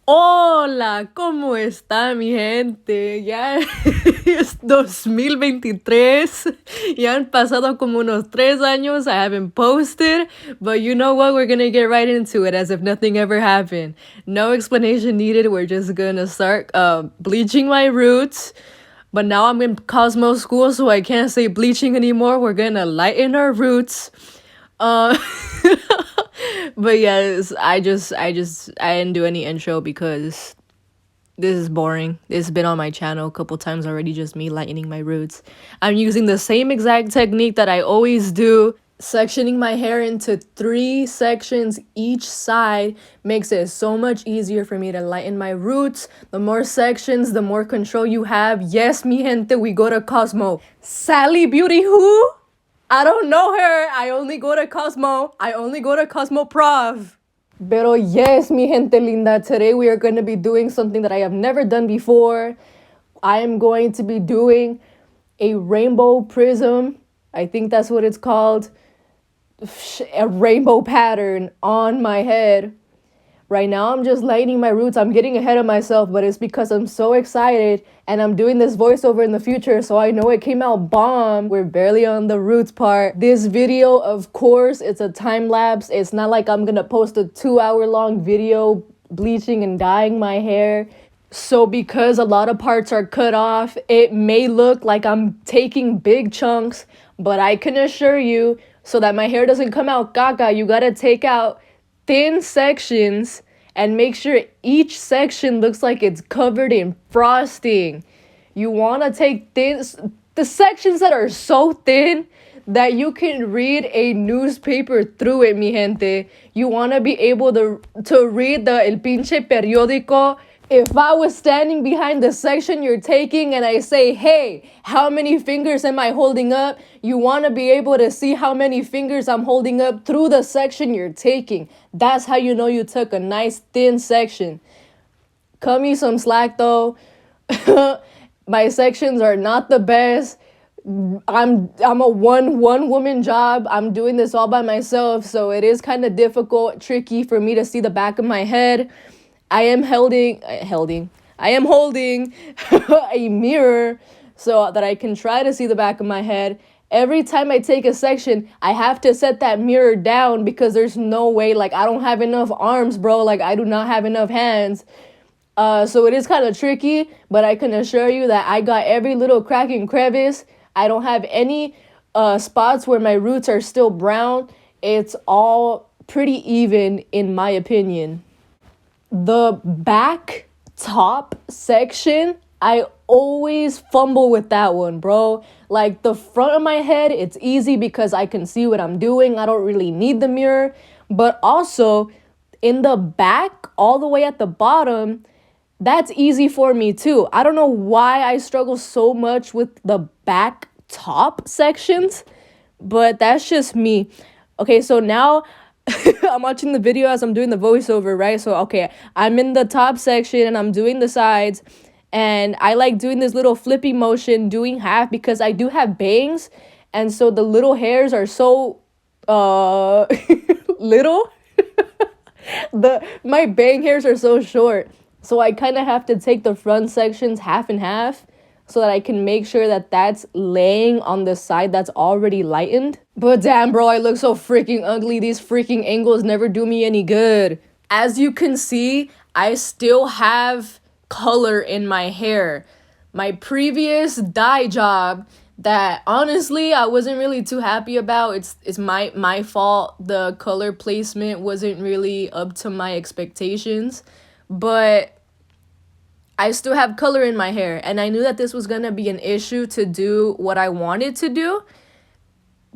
Hola, ¿cómo está mi gente? Ya es 2023. Ya han pasado como unos 3 años. I haven't posted, but you know what? We're gonna get right into it as if nothing ever happened. No explanation needed. We're just gonna start bleaching my roots. But now I'm in Cosmo school, so I can't say bleaching anymore. We're gonna lighten our roots. But yes, I didn't do any intro because this is boring. It's been on my channel a couple times already, just me lightening my roots. I'm using the same exact technique that I always do. Sectioning my hair into 3 sections each side makes it so much easier for me to lighten my roots. The more sections, the more control you have. Yes, mi gente, we go to Cosmo. Sally Beauty who? I don't know her. I only go to Cosmo. I only go to Cosmo Prof. Pero yes, mi gente linda, today we are going to be doing something that I have never done before. I am going to be doing a rainbow prism. I think that's what it's called. A rainbow pattern on my head. Right now, I'm just lightening my roots. I'm getting ahead of myself, but it's because I'm so excited and I'm doing this voiceover in the future, so I know it came out bomb. We're barely on the roots part. This video, of course, it's a time lapse. It's not like I'm gonna post a 2-hour-long video bleaching and dyeing my hair. So because a lot of parts are cut off, it may look like I'm taking big chunks, but I can assure you, so that my hair doesn't come out gaga, you gotta take out thin sections and make sure each section looks like it's covered in frosting. You want to take the sections that are so thin that you can read a newspaper through it, mi gente. You want to be able to read el pinche periódico. If I was standing behind the section you're taking and I say, hey, how many fingers am I holding up? You want to be able to see how many fingers I'm holding up through the section you're taking. That's how you know you took a nice thin section. Cut me some slack though. My sections are not the best. I'm a one woman job. I'm doing this all by myself, so it is kind of difficult, tricky for me to see the back of my head. I am holding a mirror so that I can try to see the back of my head. Every time I take a section, I have to set that mirror down because there's no way, like, I don't have enough arms, bro. Like, I do not have enough hands. So it is kind of tricky, but I can assure you that I got every little crack and crevice. I don't have any spots where my roots are still brown. It's all pretty even in my opinion. The back top section, I always fumble with that one, bro. Like the front of my head, it's easy because I can see what I'm doing. I don't really need the mirror. But also in the back, all the way at the bottom, that's easy for me too. I don't know why I struggle so much with the back top sections, but that's just me. Okay, so now I'm watching the video as I'm doing the voiceover, right? So, okay, I'm in the top section and I'm doing the sides. And I like doing this little flippy motion, doing half because I do have bangs. And so the little hairs are so little. My bang hairs are so short. So I kind of have to take the front sections half and half so that I can make sure that that's laying on the side that's already lightened. But damn, bro, I look so freaking ugly. These freaking angles never do me any good. As you can see, I still have color in my hair. My previous dye job that honestly I wasn't really too happy about. It's my fault. The color placement wasn't really up to my expectations. But I still have color in my hair, and I knew that this was going to be an issue to do what I wanted to do.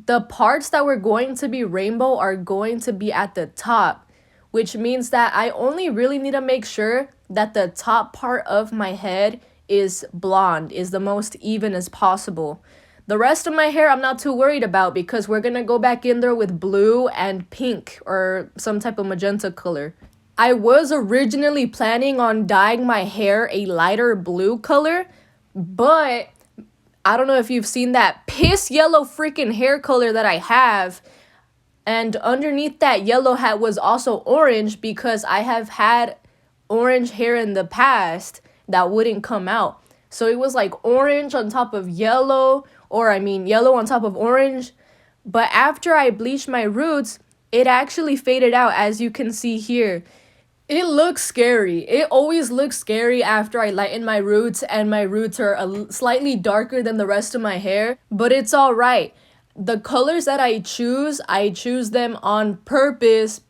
The parts that were going to be rainbow are going to be at the top, which means that I only really need to make sure that the top part of my head is blonde, is the most even as possible. The rest of my hair I'm not too worried about because we're going to go back in there with blue and pink or some type of magenta color. I was originally planning on dyeing my hair a lighter blue color, but I don't know if you've seen that piss yellow freaking hair color that I have. And underneath that yellow hat was also orange because I have had orange hair in the past that wouldn't come out. So it was like orange on top of yellow, or I mean yellow on top of orange. But after I bleached my roots, it actually faded out, as you can see here. It looks scary. It always looks scary after I lighten my roots, and my roots are slightly darker than the rest of my hair, but it's all right. The colors that I choose them on purpose.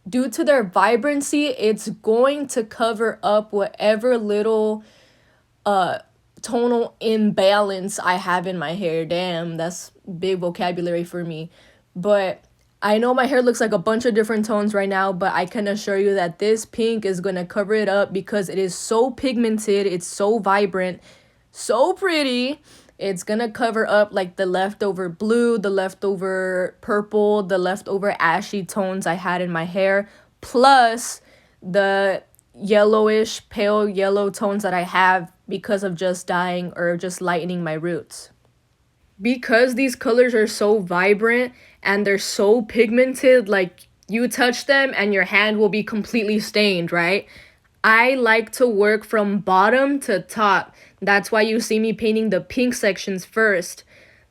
Due to their vibrancy, it's going to cover up whatever little tonal imbalance I have in my hair. Damn, that's big vocabulary for me. But I know my hair looks like a bunch of different tones right now, but I can assure you that this pink is going to cover it up because it is so pigmented, it's so vibrant, so pretty. It's going to cover up like the leftover blue, the leftover purple, the leftover ashy tones I had in my hair, plus the yellowish, pale yellow tones that I have because of just dyeing or just lightening my roots. Because these colors are so vibrant and they're so pigmented, like you touch them and your hand will be completely stained, right? I like to work from bottom to top. That's why you see me painting the pink sections first.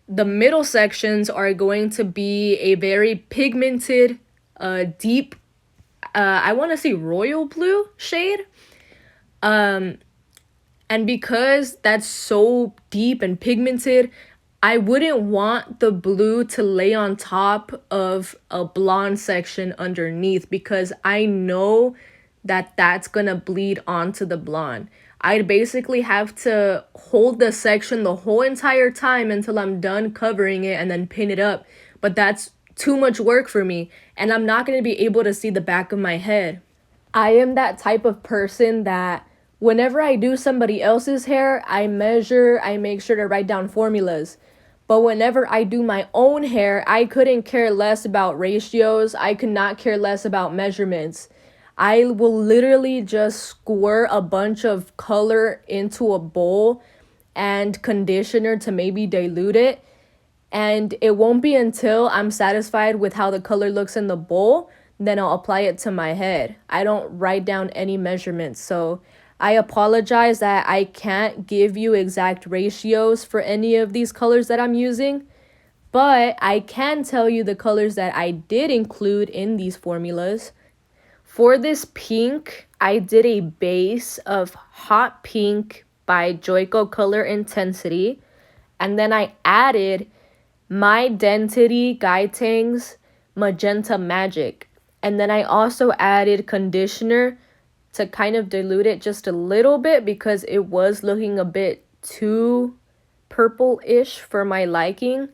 The middle sections are going to be a very pigmented, deep, I want to say royal blue shade. And because that's so deep and pigmented, I wouldn't want the blue to lay on top of a blonde section underneath, because I know that that's gonna bleed onto the blonde. I'd basically have to hold the section the whole entire time until I'm done covering it and then pin it up. But that's too much work for me, and I'm not gonna be able to see the back of my head. I am that type of person that whenever I do somebody else's hair, I measure, I make sure to write down formulas. But whenever I do my own hair, I couldn't care less about ratios. I could not care less about measurements. I will literally just squirt a bunch of color into a bowl and conditioner to maybe dilute it. And it won't be until I'm satisfied with how the color looks in the bowl, then I'll apply it to my head. I don't write down any measurements. So I apologize that I can't give you exact ratios for any of these colors that I'm using, but I can tell you the colors that I did include in these formulas. For this pink, I did a base of Hot Pink by Joico Color Intensity, and then I added My Identity Lightning's Magenta Magic, and then I also added conditioner to kind of dilute it just a little bit because it was looking a bit too purple-ish for my liking.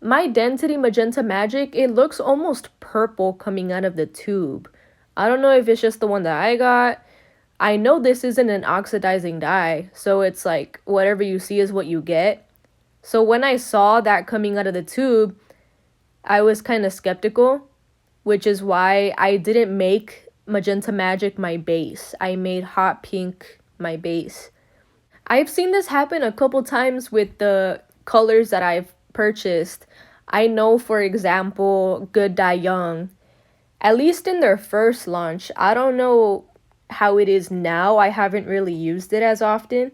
My Identity Magenta Magic, it looks almost purple coming out of the tube. I don't know if it's just the one that I got. I know this isn't an oxidizing dye, so it's like whatever you see is what you get. So when I saw that coming out of the tube, I was kind of skeptical, which is why I didn't make Magenta Magic my base. I made Hot Pink my base. I've seen this happen a couple times with the colors that I've purchased. I know, for example, Good Dye Young, at least in their first launch, I don't know how it is now. I haven't really used it as often,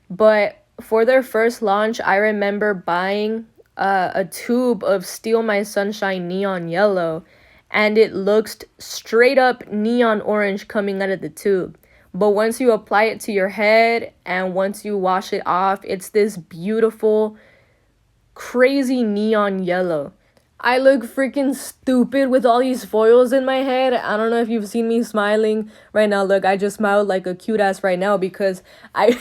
but for their first launch, I remember buying a tube of Steal My Sunshine Neon Yellow, and it looks straight up neon orange coming out of the tube. But once you apply it to your head and once you wash it off, it's this beautiful, crazy neon yellow. I look freaking stupid with all these foils in my head. I don't know if you've seen me smiling right now. Look, I just smiled like a cute ass right now because I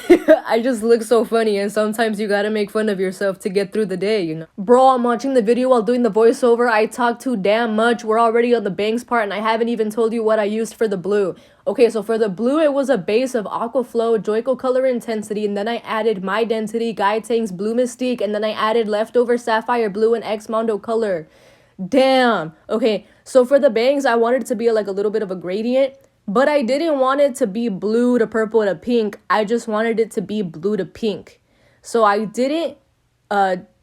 I just look so funny, and sometimes you gotta make fun of yourself to get through the day, you know. Bro, I'm watching the video while doing the voiceover. I talk too damn much. We're already on the bangs part and I haven't even told you what I used for the blue. Okay, so for the blue, it was a base of Aqua Flow, Joico Color Intensity, and then I added My Identity, Lightning's Blue Mystique, and then I added leftover Sapphire Blue and XMondo Color. Damn. Okay, so for the bangs, I wanted it to be like a little bit of a gradient, but I didn't want it to be blue to purple to pink. I just wanted it to be blue to pink. So I didn't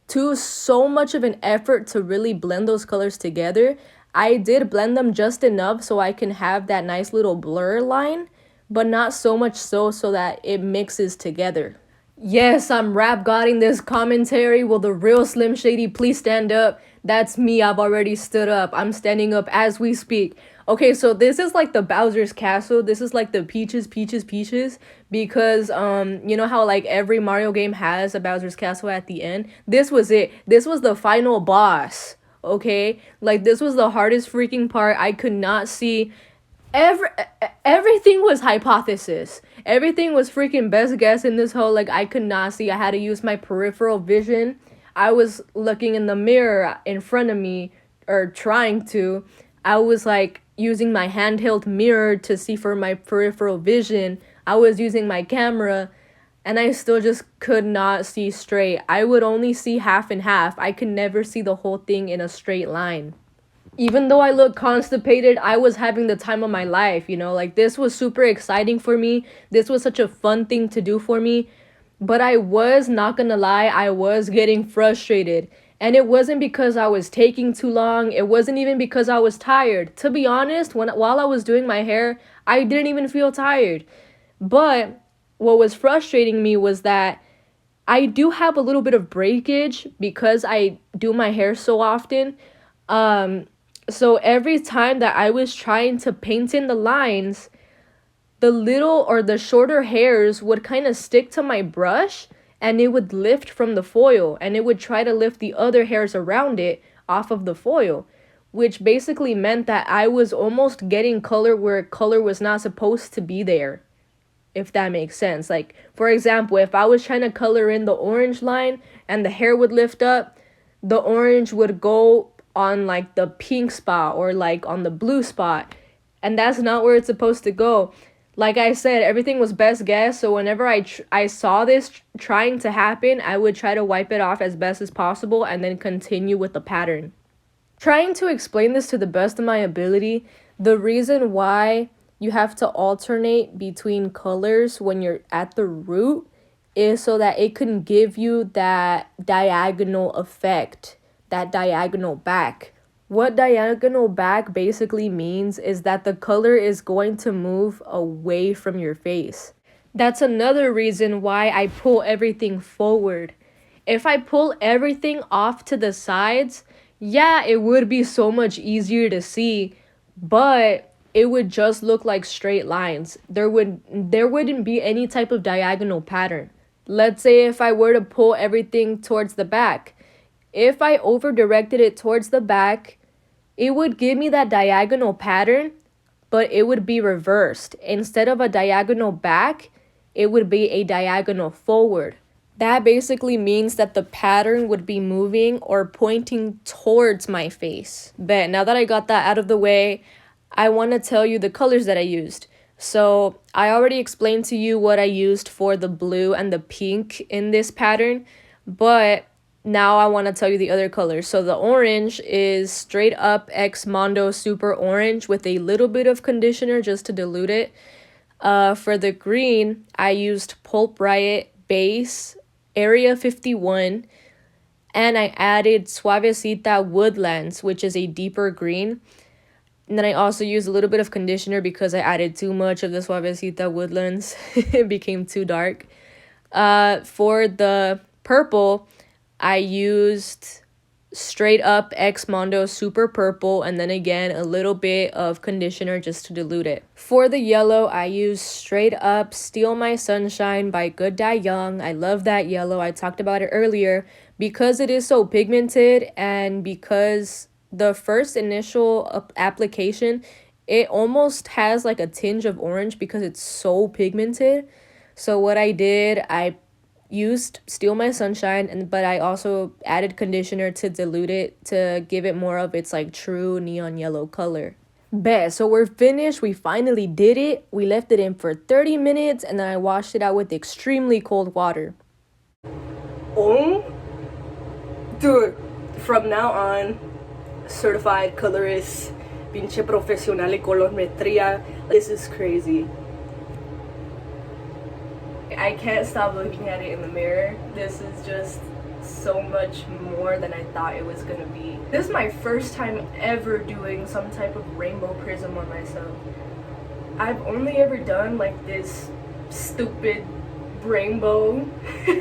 do so much of an effort to really blend those colors together. I did blend them just enough so I can have that nice little blur line, but not so much so that it mixes together. Yes, I'm rap godding this commentary. Will the real Slim Shady please stand up? That's me. I've already stood up. I'm standing up as we speak. Okay, so this is like the Bowser's Castle. This is like the Peaches, because you know how like every Mario game has a Bowser's Castle at the end? This was it. This was the final boss. Okay? Like this was the hardest freaking part. I could not see everything was hypothesis. Everything was freaking best guess in this whole, like, I could not see. I had to use my peripheral vision. I was looking in the mirror in front of me, or trying to. I was like using my handheld mirror to see for my peripheral vision. I was using my camera, and I still just could not see straight. I would only see half and half. I could never see the whole thing in a straight line. Even though I looked constipated, I was having the time of my life, you know? Like, this was super exciting for me. This was such a fun thing to do for me. But I was, not gonna lie, I was getting frustrated. And it wasn't because I was taking too long. It wasn't even because I was tired. To be honest, while I was doing my hair, I didn't even feel tired. But what was frustrating me was that I do have a little bit of breakage because I do my hair so often. So every time that I was trying to paint in the lines, the little or the shorter hairs would kind of stick to my brush, and it would lift from the foil, and it would try to lift the other hairs around it off of the foil, which basically meant that I was almost getting color where color was not supposed to be there, if that makes sense. Like, for example, if I was trying to color in the orange line and the hair would lift up, the orange would go on like the pink spot or like on the blue spot, and that's not where it's supposed to go. Like I said, everything was best guess, so whenever I saw this trying to happen, I would try to wipe it off as best as possible and then continue with the pattern. Trying to explain this to the best of my ability, the reason why you have to alternate between colors when you're at the root is so that it can give you that diagonal effect, that diagonal back. What diagonal back basically means is that the color is going to move away from your face. That's another reason why I pull everything forward. If I pull everything off to the sides, yeah, it would be so much easier to see, but it would just look like straight lines. There wouldn't be any type of diagonal pattern. Let's say if I were to pull everything towards the back, if I over directed it towards the back, it would give me that diagonal pattern, but it would be reversed. Instead of a diagonal back, it would be a diagonal forward. That basically means that the pattern would be moving or pointing towards my face. But now that I got that out of the way, I want to tell you the colors that I used. So I already explained to you what I used for the blue and the pink in this pattern, but now I want to tell you the other colors. So the orange is straight up XMondo Super Orange with a little bit of conditioner just to dilute it. For the green, I used Pulpriot Base Area 51, and I added Suavecita Woodlands, which is a deeper green. And then I also used a little bit of conditioner because I added too much of the Suavecita Woodlands. It became too dark. For the purple, I used straight up XMondo Super Purple, and then again a little bit of conditioner just to dilute it. For the yellow, I used straight up Steal My Sunshine by Good Die Young. I love that yellow. I talked about it earlier because it is so pigmented, and because the first initial application, it almost has like a tinge of orange because it's so pigmented. So what I did, I used Steal My Sunshine, but I also added conditioner to dilute it to give it more of its like true neon yellow color. Bet, so we're finished. We finally did it. We left it in for 30 minutes, and then I washed it out with extremely cold water. Oh, dude, from now on, certified colorist, pinche profesional en colorimetría. This is crazy. I can't stop looking at it in the mirror. This is just so much more than I thought it was gonna be. This is my first time ever doing some type of rainbow prism on myself. I've only ever done like this stupid rainbow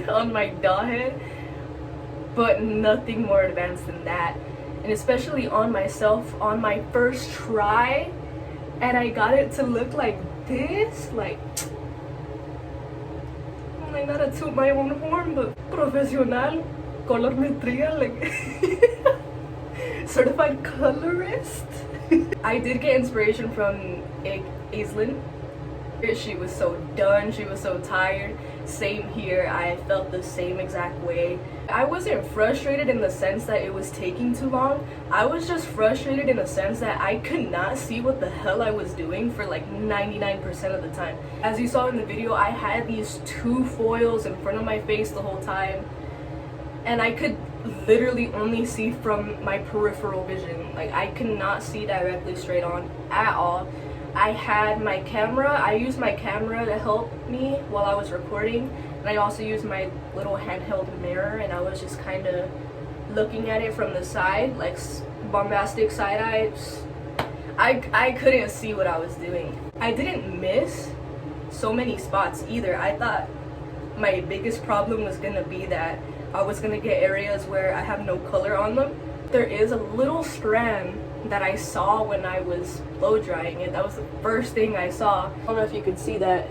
on my doll head, but nothing more advanced than that. And especially on myself on my first try, and I got it to look like this, like, oh my god, I toot my own horn, but professional colorimetría, like certified colorist. I did get inspiration from Aislinn. She was so done, she was so tired. Same here, I felt the same exact way. I wasn't frustrated in the sense that it was taking too long. I was just frustrated in the sense that I could not see what the hell I was doing for like 99% of the time. As you saw in the video, I had these two foils in front of my face the whole time, and I could literally only see from my peripheral vision. Like, I could not see directly straight on at all. I had my camera, I used my camera to help me while I was recording, and I also used my little handheld mirror, and I was just kind of looking at it from the side, like bombastic side eyes. I couldn't see what I was doing. I didn't miss so many spots either. I thought my biggest problem was gonna be that I was gonna get areas where I have no color on them. There is a little strand that I saw when I was blow drying it. That was the first thing I saw. I don't know if you could see that.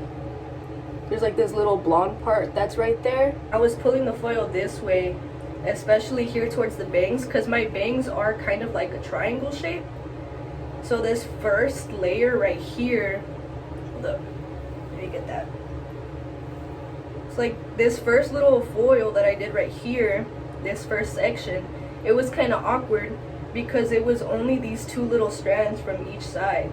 There's like this little blonde part that's right there. I was pulling the foil this way, especially here towards the bangs, because my bangs are kind of like a triangle shape. So this first layer right here, hold up, let me get that. It's like this first little foil that I did right here, this first section, it was kind of awkward because it was only these two little strands from each side.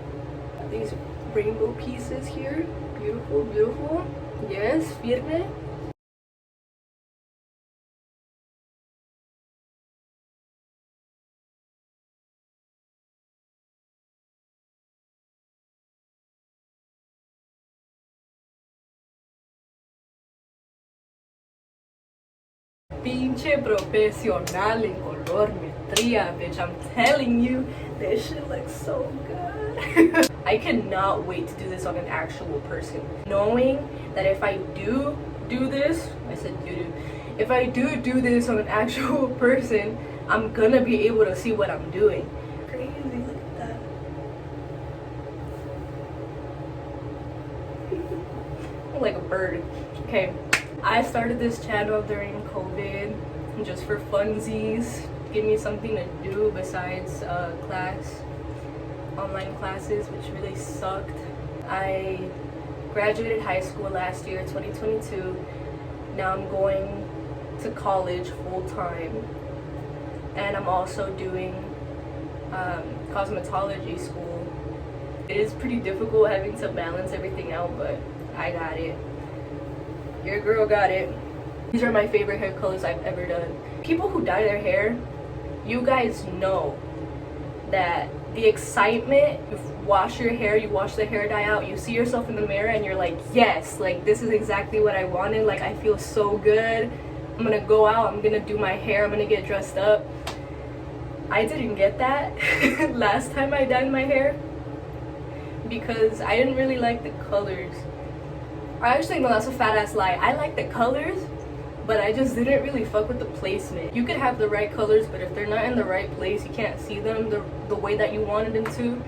These rainbow pieces here, beautiful, beautiful. Yes, firme. Pinche profesional en colorimetría, bitch. I'm telling you, this shit looks so good. I cannot wait to do this on an actual person. Knowing that if I do this, I said do. If I do this on an actual person, I'm gonna be able to see what I'm doing. Crazy, look at that. Like a bird. Okay. I started this channel during COVID just for funsies, give me something to do besides online classes, which really sucked. I graduated high school last year, 2022. Now I'm going to college full-time, and I'm also doing cosmetology school. It is pretty difficult having to balance everything out, but I got it. Your girl got it. These are my favorite hair colors I've ever done. People who dye their hair, you guys know that the excitement, you wash your hair, you wash the hair dye out, you see yourself in the mirror and you're like, yes, like this is exactly what I wanted, like I feel so good. I'm gonna go out, I'm gonna do my hair, I'm gonna get dressed up. I didn't get that last time I dyed my hair because I didn't really like the colors. Actually, no, that's a fat ass lie. I like the colors, but I just didn't really fuck with the placement. You could have the right colors, but if they're not in the right place, you can't see them the way that you wanted them to,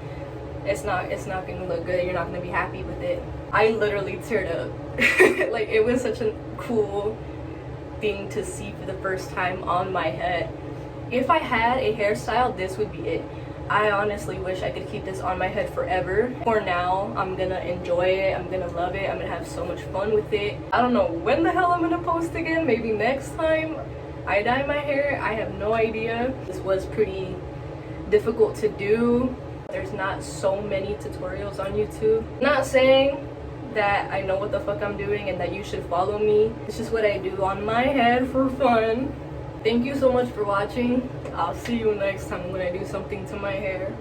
it's not gonna look good. You're not gonna be happy with it. I literally teared up. Like, it was such a cool thing to see for the first time on my head. If I had a hairstyle, this would be it. I honestly wish I could keep this on my head forever. For now, I'm gonna enjoy it, I'm gonna love it, I'm gonna have so much fun with it. I don't know when the hell I'm gonna post again, maybe next time I dye my hair, I have no idea. This was pretty difficult to do. There's not so many tutorials on YouTube. Not saying that I know what the fuck I'm doing and that you should follow me. It's just what I do on my head for fun. Thank you so much for watching. I'll see you next time when I do something to my hair.